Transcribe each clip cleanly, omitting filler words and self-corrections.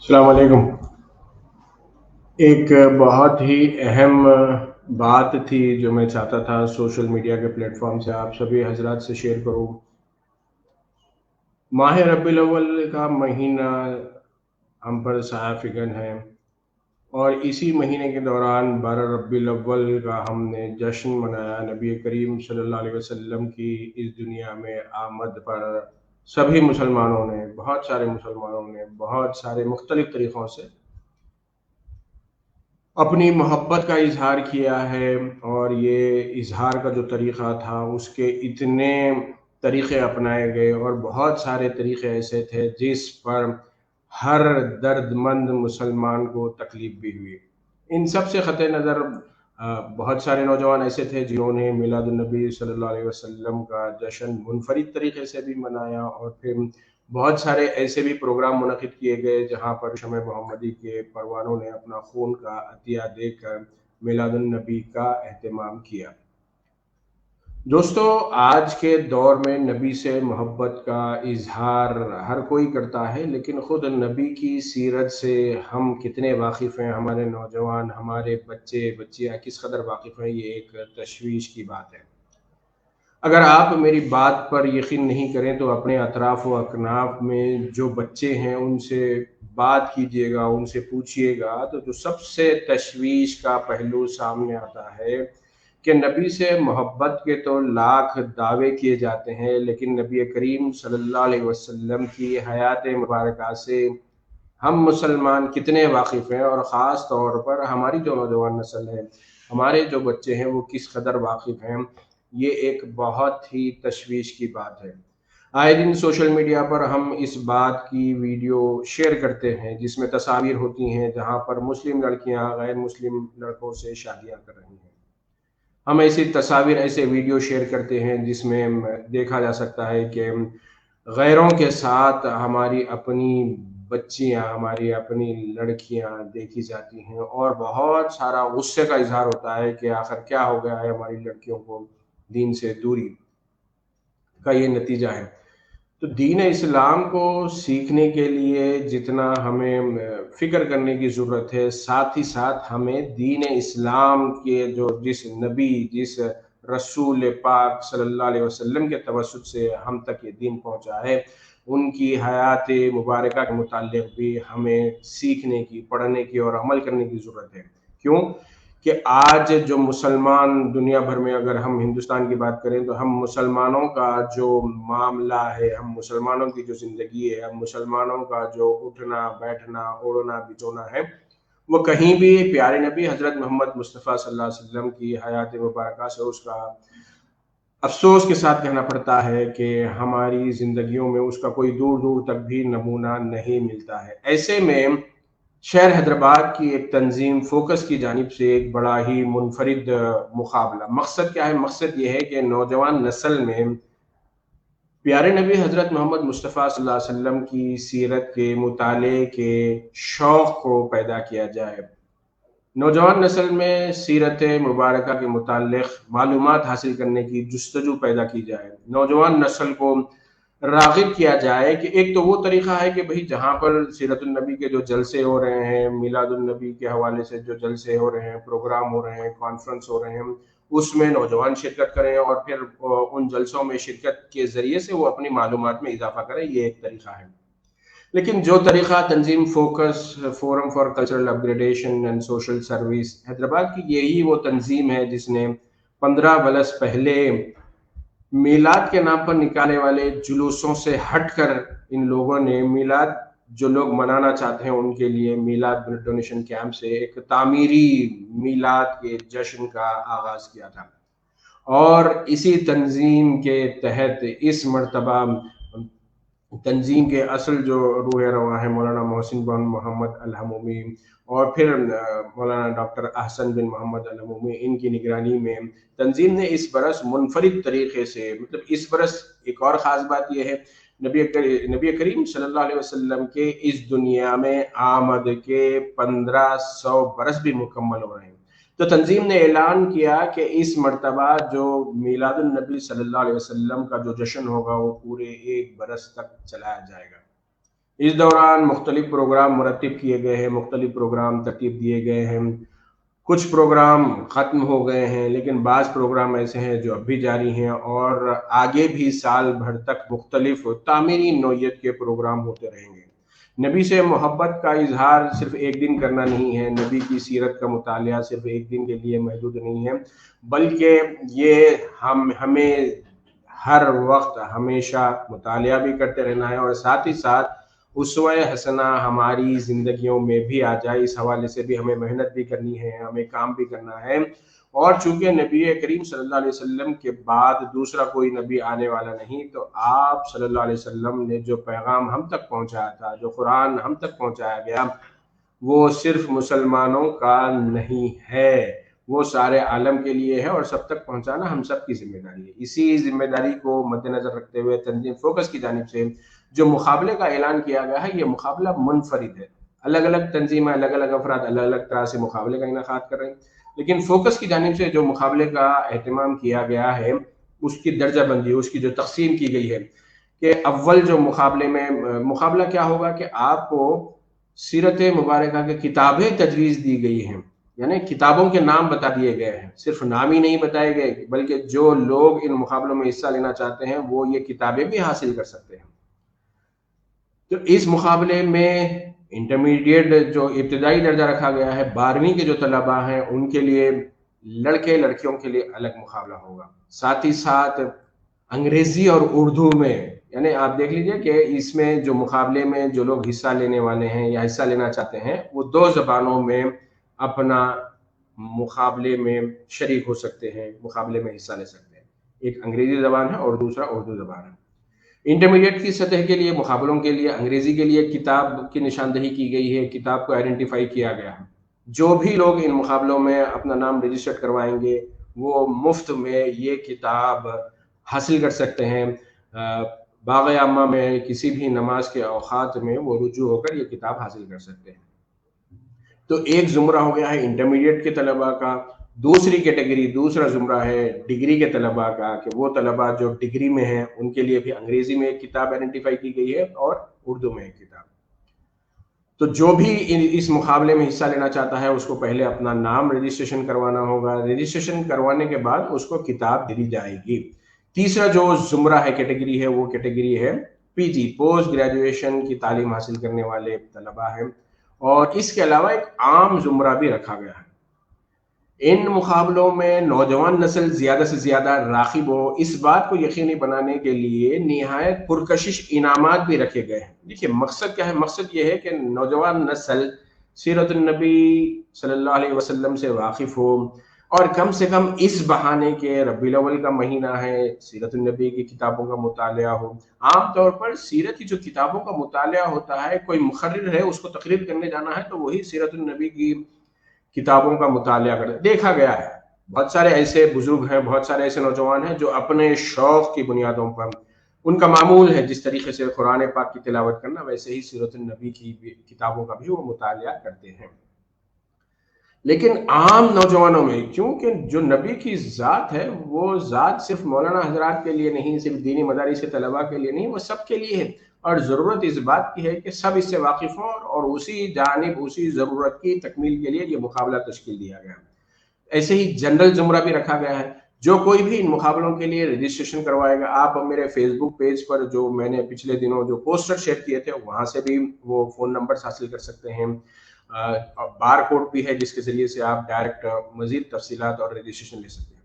السلام علیکم۔ ایک بہت ہی اہم بات تھی جو میں چاہتا تھا سوشل میڈیا کے پلیٹ فارم سے آپ سبھی حضرات سے شیئر کروں۔ ماہ ربیع الاول کا مہینہ ہم پر سایہ فگن ہے، اور اسی مہینے کے دوران 12 ربیع الاول کا ہم نے جشن منایا نبی کریم صلی اللہ علیہ وسلم کی اس دنیا میں آمد پر۔ سبھی مسلمانوں نے، بہت سارے مسلمانوں نے بہت سارے مختلف طریقوں سے اپنی محبت کا اظہار کیا ہے، اور یہ اظہار کا جو طریقہ تھا اس کے اتنے طریقے اپنائے گئے، اور بہت سارے طریقے ایسے تھے جس پر ہر درد مند مسلمان کو تکلیف بھی ہوئی۔ ان سب سے قطع نظر بہت سارے نوجوان ایسے تھے جنہوں نے میلاد النبی صلی اللہ علیہ وسلم کا جشن منفرد طریقے سے بھی منایا، اور پھر بہت سارے ایسے بھی پروگرام منعقد کیے گئے جہاں پر شمع محمدی کے پروانوں نے اپنا خون کا عطیہ دے کر میلاد النبی کا اہتمام کیا۔ دوستو، آج کے دور میں نبی سے محبت کا اظہار ہر کوئی کرتا ہے، لیکن خود نبی کی سیرت سے ہم کتنے واقف ہیں، ہمارے نوجوان، ہمارے بچے بچیاں کس قدر واقف ہیں، یہ ایک تشویش کی بات ہے۔ اگر آپ میری بات پر یقین نہیں کریں تو اپنے اطراف و اکناف میں جو بچے ہیں ان سے بات کیجئے گا، ان سے پوچھئے گا، تو جو سب سے تشویش کا پہلو سامنے آتا ہے کہ نبی سے محبت کے تو لاکھ دعوے کیے جاتے ہیں، لیکن نبی کریم صلی اللہ علیہ وسلم کی حیات مبارکہ سے ہم مسلمان کتنے واقف ہیں، اور خاص طور پر ہماری جو نوجوان نسل ہے، ہمارے جو بچے ہیں، وہ کس قدر واقف ہیں، یہ ایک بہت ہی تشویش کی بات ہے۔ آئے دن سوشل میڈیا پر ہم اس بات کی ویڈیو شیئر کرتے ہیں جس میں تصاویر ہوتی ہیں جہاں پر مسلم لڑکیاں غیر مسلم لڑکوں سے شادیاں کر رہی ہیں۔ ہم ایسی تصاویر، ایسے ویڈیو شیئر کرتے ہیں جس میں دیکھا جا سکتا ہے کہ غیروں کے ساتھ ہماری اپنی بچیاں، ہماری اپنی لڑکیاں دیکھی جاتی ہیں، اور بہت سارا غصے کا اظہار ہوتا ہے کہ آخر کیا ہو گیا ہے، ہماری لڑکیوں کو دین سے دوری کا یہ نتیجہ ہے۔ تو دین اسلام کو سیکھنے کے لیے جتنا ہمیں فکر کرنے کی ضرورت ہے، ساتھ ہی ساتھ ہمیں دین اسلام کے جس نبی، جس رسول پاک صلی اللہ علیہ وسلم کے توسط سے ہم تک یہ دین پہنچا ہے، ان کی حیات مبارکہ کے متعلق بھی ہمیں سیکھنے کی، پڑھنے کی اور عمل کرنے کی ضرورت ہے۔ کیوں کہ آج جو مسلمان دنیا بھر میں، اگر ہم ہندوستان کی بات کریں تو ہم مسلمانوں کا جو معاملہ ہے، ہم مسلمانوں کی جو زندگی ہے، ہم مسلمانوں کا جو اٹھنا بیٹھنا اوڑھنا بچھونا ہے، وہ کہیں بھی پیارے نبی حضرت محمد مصطفیٰ صلی اللہ علیہ وسلم کی حیات مبارکہ سے اس کا افسوس کے ساتھ کہنا پڑتا ہے کہ ہماری زندگیوں میں اس کا کوئی دور دور تک بھی نمونہ نہیں ملتا ہے۔ ایسے میں شہر حیدرآباد کی ایک تنظیم فوکس کی جانب سے ایک بڑا ہی منفرد مقابلہ، مقصد کیا ہے؟ مقصد یہ ہے کہ نوجوان نسل میں پیارے نبی حضرت محمد مصطفیٰ صلی اللہ علیہ وسلم کی سیرت کے مطالعے کے شوق کو پیدا کیا جائے، نوجوان نسل میں سیرت مبارکہ کے متعلق معلومات حاصل کرنے کی جستجو پیدا کی جائے، نوجوان نسل کو راغب کیا جائے کہ ایک تو وہ طریقہ ہے کہ بھئی جہاں پر سیرت النبی کے جو جلسے ہو رہے ہیں، میلاد النبی کے حوالے سے جو جلسے ہو رہے ہیں، پروگرام ہو رہے ہیں، کانفرنس ہو رہے ہیں، اس میں نوجوان شرکت کریں، اور پھر ان جلسوں میں شرکت کے ذریعے سے وہ اپنی معلومات میں اضافہ کریں، یہ ایک طریقہ ہے۔ لیکن جو طریقہ تنظیم focus forum for cultural up gradation and social service Hyderabad کی، یہی وہ تنظیم ہے جس نے 15 برس پہلے میلاد کے نام پر نکالنے والے جلوسوں سے ہٹ کر ان لوگوں نے میلاد جو لوگ منانا چاہتے ہیں ان کے لیے میلاد بلڈ ڈونیشن کیمپ سے ایک تعمیری میلاد کے جشن کا آغاز کیا تھا، اور اسی تنظیم کے تحت اس مرتبہ تنظیم کے اصل جو روح رواں ہے مولانا محسن بن محمد الہمومی، اور پھر مولانا ڈاکٹر احسن بن محمد الہمومی، ان کی نگرانی میں تنظیم نے اس برس منفرد طریقے سے، مطلب اس برس ایک اور خاص بات یہ ہے، نبی کریم صلی اللہ علیہ وسلم کے اس دنیا میں آمد کے 1500 برس بھی مکمل ہو رہے ہیں، تو تنظیم نے اعلان کیا کہ اس مرتبہ جو میلاد النبی صلی اللہ علیہ وسلم کا جو جشن ہوگا وہ پورے 1 برس تک چلایا جائے گا۔ اس دوران مختلف پروگرام مرتب کیے گئے ہیں، مختلف پروگرام ترتیب دیے گئے ہیں، کچھ پروگرام ختم ہو گئے ہیں، لیکن بعض پروگرام ایسے ہیں جو اب بھی جاری ہیں، اور آگے بھی سال بھر تک مختلف تعمیری نوعیت کے پروگرام ہوتے رہیں گے۔ نبی سے محبت کا اظہار صرف ایک دن کرنا نہیں ہے، نبی کی سیرت کا مطالعہ صرف ایک دن کے لیے محدود نہیں ہے، بلکہ یہ ہمیں ہر وقت ہمیشہ مطالعہ بھی کرتے رہنا ہے، اور ساتھ ہی ساتھ اسوہ حسنہ ہماری زندگیوں میں بھی آ جائے، اس حوالے سے بھی ہمیں محنت بھی کرنی ہے، ہمیں کام بھی کرنا ہے۔ اور چونکہ نبی کریم صلی اللہ علیہ وسلم کے بعد دوسرا کوئی نبی آنے والا نہیں، تو آپ صلی اللہ علیہ وسلم نے جو پیغام ہم تک پہنچایا تھا، جو قرآن ہم تک پہنچایا گیا، وہ صرف مسلمانوں کا نہیں ہے، وہ سارے عالم کے لیے ہے، اور سب تک پہنچانا ہم سب کی ذمہ داری ہے۔ اسی ذمہ داری کو مد نظر رکھتے ہوئے تنظیم فوکس کی جانب سے جو مقابلے کا اعلان کیا گیا ہے، یہ مقابلہ منفرد ہے۔ الگ الگ تنظیمیں، الگ الگ افراد الگ الگ طرح سے مقابلے کا انعقاد کر رہے ہیں، لیکن فوکس کی جانب سے جو مقابلے کا اہتمام کیا گیا ہے، اس کی درجہ بندی، اس کی جو تقسیم کی گئی ہے کہ اول جو مقابلہ کیا ہوگا کہ آپ کو سیرت مبارکہ کی کتابیں تجویز دی گئی ہیں، یعنی کتابوں کے نام بتا دیے گئے ہیں، صرف نام ہی نہیں بتائے گئے، بلکہ جو لوگ ان مقابلوں میں حصہ لینا چاہتے ہیں وہ یہ کتابیں بھی حاصل کر سکتے ہیں۔ تو اس مقابلے میں انٹرمیڈیٹ جو ابتدائی درجہ رکھا گیا ہے، 12ویں کے جو طلباء ہیں ان کے لیے لڑکے لڑکیوں کے لیے الگ مقابلہ ہوگا، ساتھ ہی ساتھ انگریزی اور اردو میں، یعنی آپ دیکھ لیجئے کہ اس میں جو مقابلے میں جو لوگ حصہ لینے والے ہیں یا حصہ لینا چاہتے ہیں، وہ 2 زبانوں میں اپنا مقابلے میں شریک ہو سکتے ہیں، مقابلے میں حصہ لے سکتے ہیں۔ ایک انگریزی زبان ہے اور دوسرا اردو زبان ہے۔ انٹرمیڈیٹ کی سطح کے لیے مقابلوں کے لیے انگریزی کے لیے کتاب کی نشاندہی کی گئی ہے، کتاب کو آئیڈینٹیفائی کیا گیا ہے۔ جو بھی لوگ ان مقابلوں میں اپنا نام رجسٹر کروائیں گے وہ مفت میں یہ کتاب حاصل کر سکتے ہیں، باغ عامہ میں کسی بھی نماز کے اوقات میں وہ رجوع ہو کر یہ کتاب حاصل کر سکتے ہیں۔ تو ایک زمرہ ہو گیا ہے انٹرمیڈیٹ کے طلباء کا، دوسری کیٹیگری، دوسرا زمرہ ہے ڈگری کے طلباء کا، کہ وہ طلباء جو ڈگری میں ہیں ان کے لیے بھی انگریزی میں ایک کتاب آئیڈینٹیفائی کی گئی ہے اور اردو میں ایک کتاب۔ تو جو بھی اس مقابلے میں حصہ لینا چاہتا ہے اس کو پہلے اپنا نام رجسٹریشن کروانا ہوگا، رجسٹریشن کروانے کے بعد اس کو کتاب دی جائے گی۔ تیسرا جو زمرہ ہے، کیٹیگری ہے، وہ کیٹیگری ہے پی جی، پوسٹ گریجویشن کی تعلیم حاصل کرنے والے طلباء ہیں، اور اس کے علاوہ ایک عام زمرہ بھی رکھا گیا ہے۔ ان مقابلوں میں نوجوان نسل زیادہ سے زیادہ راغب ہو، اس بات کو یقینی بنانے کے لیے نہایت پرکشش انعامات بھی رکھے گئے ہیں۔ دیکھیے مقصد کیا ہے؟ مقصد یہ ہے کہ نوجوان نسل سیرت النبی صلی اللہ علیہ وسلم سے واقف ہو، اور کم سے کم اس بہانے کے ربیع الاول کا مہینہ ہے، سیرت النبی کی کتابوں کا مطالعہ ہو۔ عام طور پر سیرت کی جو کتابوں کا مطالعہ ہوتا ہے، کوئی مقرر ہے اس کو تقریر کرنے جانا ہے تو وہی سیرت النبی کی کتابوں کا مطالعہ کرتے، دیکھا گیا ہے بہت سارے ایسے بزرگ ہیں، بہت سارے ایسے نوجوان ہیں جو اپنے شوق کی بنیادوں پر، ان کا معمول ہے جس طریقے سے قرآن پاک کی تلاوت کرنا، ویسے ہی سیرت النبی کی کتابوں کا بھی وہ مطالعہ کرتے ہیں۔ لیکن عام نوجوانوں میں، کیونکہ جو نبی کی ذات ہے وہ ذات صرف مولانا حضرات کے لیے نہیں، صرف دینی مدارس طلباء کے لیے نہیں، وہ سب کے لیے ہے، اور ضرورت اس بات کی ہے کہ سب اس سے واقف ہوں، اور اسی جانب، اسی ضرورت کی تکمیل کے لیے یہ مقابلہ تشکیل دیا گیا۔ ایسے ہی جنرل زمرہ بھی رکھا گیا ہے، جو کوئی بھی ان مقابلوں کے لیے رجسٹریشن کروائے گا۔ آپ میرے فیس بک پیج پر جو میں نے پچھلے دنوں جو پوسٹر شیئر کیے تھے، وہاں سے بھی وہ فون نمبرز حاصل کر سکتے ہیں، بار کوڈ بھی ہے جس کے ذریعے سے آپ ڈائریکٹ مزید تفصیلات اور رجسٹریشن لے سکتے ہیں۔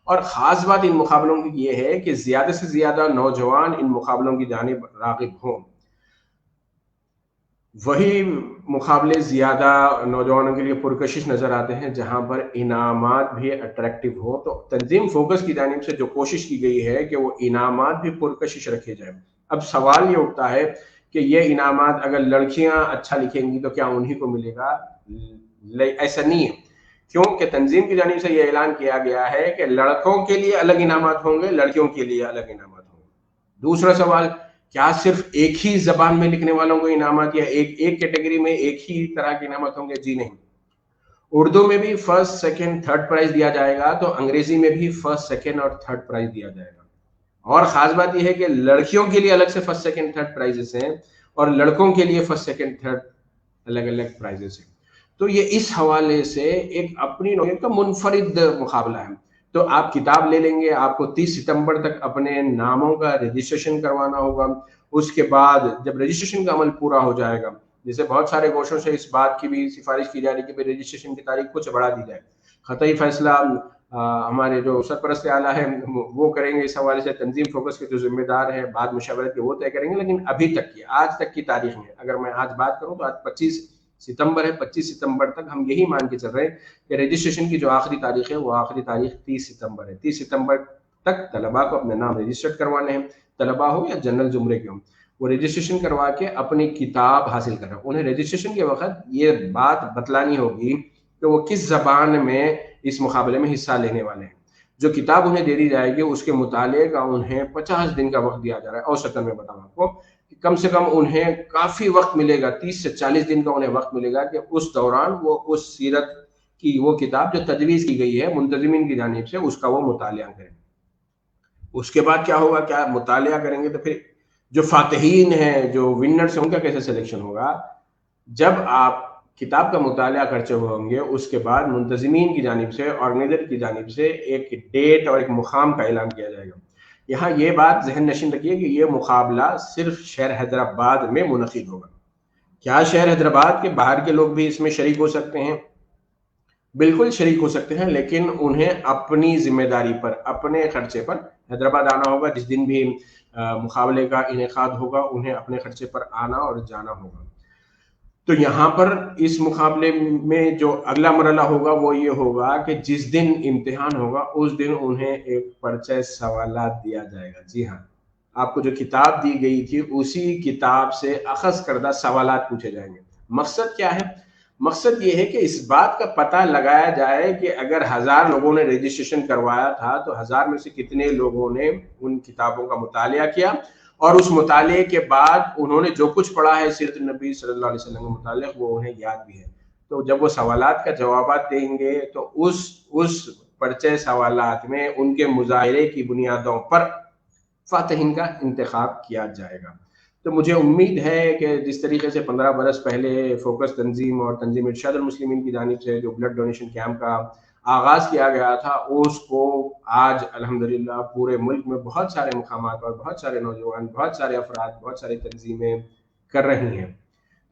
اور خاص بات ان مقابلوں کی یہ ہے کہ زیادہ سے زیادہ نوجوان ان مقابلوں کی جانب راغب ہوں۔ وہی مقابلے زیادہ نوجوانوں کے لیے پرکشش نظر آتے ہیں جہاں پر انعامات بھی اٹریکٹیو ہو۔ تو تنظیم فوکس کی جانب سے جو کوشش کی گئی ہے کہ وہ انعامات بھی پرکشش رکھے جائیں۔ اب سوال یہ اٹھتا ہے کہ یہ انعامات اگر لڑکیاں اچھا لکھیں گی تو کیا انہی کو ملے گا؟ ایسا نہیں ہے، کیونکہ تنظیم کی جانب سے یہ اعلان کیا گیا ہے کہ لڑکوں کے لیے الگ انعامات ہوں گے، لڑکیوں کے لیے الگ انعامات ہوں گے۔ دوسرا سوال، کیا صرف ایک ہی زبان میں لکھنے والوں کو انعامات، یا ایک کیٹیگری میں ایک ہی طرح کے انعامات ہوں گے؟ جی نہیں، اردو میں بھی فرسٹ، سیکنڈ، تھرڈ پرائز دیا جائے گا، تو انگریزی میں بھی فرسٹ، سیکنڈ اور تھرڈ پرائز دیا جائے گا۔ اور خاص بات یہ ہے کہ لڑکیوں کے لیے الگ سے فرسٹ، سیکنڈ، تھرڈ پرائزز ہیں، اور لڑکوں کے لیے فرسٹ سیکنڈ تھرڈ الگ الگ پرائزز ہیں. تو یہ اس حوالے سے ایک اپنی نوعیت کا منفرد مقابلہ ہے. تو آپ کتاب لے لیں گے, آپ کو 30 ستمبر تک اپنے ناموں کا رجسٹریشن کروانا ہوگا. اس کے بعد جب رجسٹریشن کا عمل پورا ہو جائے گا, جیسے بہت سارے گوشوں سے اس بات کی بھی سفارش کی جا رہی ہے کہ رجسٹریشن کی تاریخ کچھ بڑھا دی جائے. قطعی فیصلہ ہمارے جو سرپرست اعلیٰ ہیں وہ کریں گے اس حوالے سے. تنظیم فوکس کے جو ذمہ دار ہیں بعد مشاورت کے وہ طے کریں گے. لیکن ابھی تک کی آج تک کی تاریخ میں اگر میں آج بات کروں تو آج 25 ستمبر ہے. 25 ستمبر تک ہم یہی مان کے چل رہے ہیں کہ رجسٹریشن کی جو آخری تاریخ ہے وہ آخری تاریخ 30 ستمبر ہے. 30 ستمبر تک طلباء کو اپنے نام رجسٹر کروانے ہیں, طلباء ہو یا جنرل زمرے کے ہوں, وہ رجسٹریشن کروا کے اپنی کتاب حاصل کر رہے ہیں. انہیں رجسٹریشن کے وقت یہ بات بتلانی ہوگی کہ وہ کس زبان میں اس مقابلے میں حصہ لینے والے ہیں. جو کتاب انہیں دے دی جائے گی اس کے مطالعے کا انہیں 50 دن کا وقت دیا جا رہا ہے. اوسطاً میں بتاؤں آپ کو کم سے کم انہیں کافی وقت ملے گا, 30 سے 40 دن کا انہیں وقت ملے گا کہ اس دوران وہ اس سیرت کی وہ کتاب جو تجویز کی گئی ہے منتظمین کی جانب سے اس کا وہ مطالعہ کریں. اس کے بعد کیا ہوگا, کیا مطالعہ کریں گے تو پھر جو فاتحین ہیں, جو ونرز ہیں, ان کا کیسے سلیکشن ہوگا. جب آپ کتاب کا مطالعہ کر چکے ہوں گے اس کے بعد منتظمین کی جانب سے, آرگنائزر کی جانب سے ایک ڈیٹ اور ایک مقام کا اعلان کیا جائے گا. یہاں یہ بات ذہن نشین رکھیے کہ یہ مقابلہ صرف شہر حیدرآباد میں منعقد ہوگا. کیا شہر حیدرآباد کے باہر کے لوگ بھی اس میں شریک ہو سکتے ہیں؟ بالکل شریک ہو سکتے ہیں, لیکن انہیں اپنی ذمہ داری پر اپنے خرچے پر حیدرآباد آنا ہوگا. جس دن بھی مقابلے کا انعقاد ہوگا انہیں اپنے خرچے پر آنا اور جانا ہوگا. تو یہاں پر اس مقابلے میں جو اگلا مرحلہ ہوگا وہ یہ ہوگا کہ جس دن امتحان ہوگا اس دن انہیں ایک پرچہ سوالات دیا جائے گا. جی ہاں, آپ کو جو کتاب دی گئی تھی اسی کتاب سے اخذ کردہ سوالات پوچھے جائیں گے. مقصد کیا ہے؟ مقصد یہ ہے کہ اس بات کا پتہ لگایا جائے کہ اگر 1000 لوگوں نے رجسٹریشن کروایا تھا تو 1000 میں سے کتنے لوگوں نے ان کتابوں کا مطالعہ کیا, اور اس مطالعے کے بعد انہوں نے جو کچھ پڑھا ہے سیرت النبی صلی اللہ علیہ وسلم کے متعلق وہ انہیں یاد بھی ہے. تو جب وہ سوالات کا جوابات دیں گے تو اس پرچہ سوالات میں ان کے مظاہرے کی بنیادوں پر فاتحین کا انتخاب کیا جائے گا. تو مجھے امید ہے کہ جس طریقے سے 15 برس پہلے فوکس تنظیم اور تنظیم ارشاد المسلمین کی جانب سے جو بلڈ ڈونیشن کیمپ کا آغاز کیا گیا تھا اس کو آج الحمدللہ پورے ملک میں بہت سارے مقامات پر بہت سارے نوجوان, بہت سارے افراد, بہت ساری تنظیمیں کر رہی ہیں.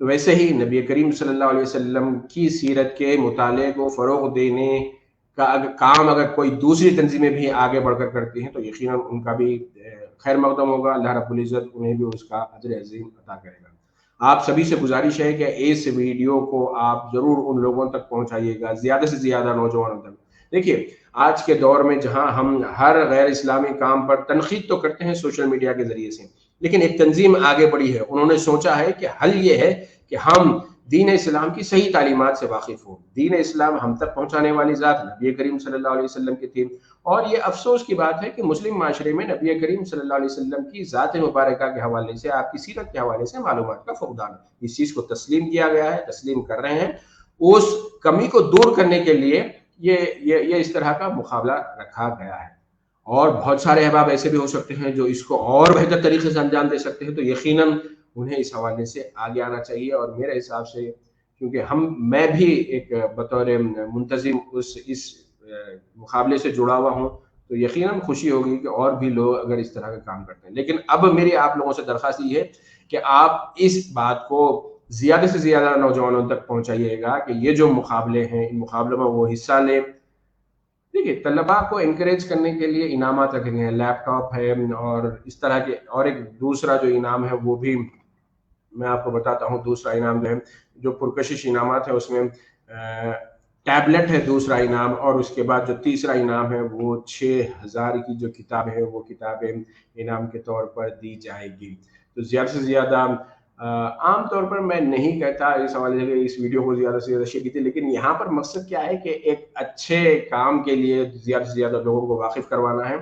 تو ویسے ہی نبی کریم صلی اللہ علیہ وسلم کی سیرت کے مطالعے کو فروغ دینے کا کام اگر کوئی دوسری تنظیمیں بھی آگے بڑھ کر کرتی ہیں تو یقیناً ان کا بھی خیر مقدم ہوگا. اللہ رب العزت انہیں بھی اس کا اجر عظیم عطا کرے گا. آپ سبھی سے گزارش ہے کہ اس ویڈیو کو آپ ضرور ان لوگوں تک پہنچائیے گا, زیادہ سے زیادہ نوجوانوں تک. دیکھیے آج کے دور میں جہاں ہم ہر غیر اسلامی کام پر تنقید تو کرتے ہیں سوشل میڈیا کے ذریعے سے, لیکن ایک تنظیم آگے بڑھی ہے, انہوں نے سوچا ہے کہ حل یہ ہے کہ ہم دین اسلام کی صحیح تعلیمات سے واقف ہوں. دین اسلام ہم تک پہنچانے والی ذات نبی کریم صلی اللہ علیہ وسلم کی تھی, اور یہ افسوس کی بات ہے کہ مسلم معاشرے میں نبی کریم صلی اللہ علیہ وسلم کی ذات مبارکہ کے حوالے سے, آپ کی سیرت کے حوالے سے معلومات کا فقدان ہے. اس چیز کو تسلیم کیا گیا ہے, تسلیم کر رہے ہیں. اس کمی کو دور کرنے کے لیے یہ اس طرح کا مقابلہ رکھا گیا ہے. اور بہت سارے احباب ایسے بھی ہو سکتے ہیں جو اس کو اور بہتر طریقے سے انجام دے سکتے ہیں, تو یقیناً انہیں اس حوالے سے آگے آنا چاہیے. اور میرے حساب سے کیونکہ میں بھی ایک بطور منتظم اس مقابلے سے جڑا ہوا ہوں, تو یقیناً خوشی ہوگی کہ اور بھی لوگ اگر اس طرح کا کام کرتے ہیں. لیکن اب میری آپ لوگوں سے درخواست یہ ہے کہ آپ اس بات کو زیادہ سے زیادہ نوجوانوں تک پہنچائیے گا کہ یہ جو مقابلے ہیں ان مقابلوں میں وہ حصہ لیں. دیکھیے طلباء کو انکریج کرنے کے لیے انعامات رکھے گئے ہیں, لیپ ٹاپ ہے اور اس طرح کے, اور ایک دوسرا جو انعام ہے وہ بھی میں آپ کو بتاتا ہوں. دوسرا انعام جو پرکشش انعامات ہے اس میں ٹیبلٹ ہے دوسرا انعام, اور اس کے بعد جو تیسرا انعام ہے وہ 6000 کی جو کتاب ہے وہ کتابیں انعام کے طور پر دی جائے گی. تو زیادہ سے زیادہ عام طور پر میں نہیں کہتا اس حوالے سے اس ویڈیو کو زیادہ سے زیادہ شیئر کیجیے, لیکن یہاں پر مقصد کیا ہے کہ ایک اچھے کام کے لیے زیادہ سے زیادہ لوگوں کو واقف کروانا ہے.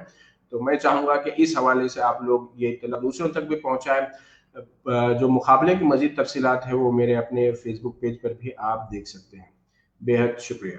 تو میں چاہوں گا کہ اس حوالے سے آپ لوگ یہ اطلاع دوسروں تک بھی پہنچائیں. جو مقابلے کی مزید تفصیلات ہیں وہ میرے اپنے فیس بک پیج پر بھی آپ دیکھ سکتے ہیں. بے حد شکریہ.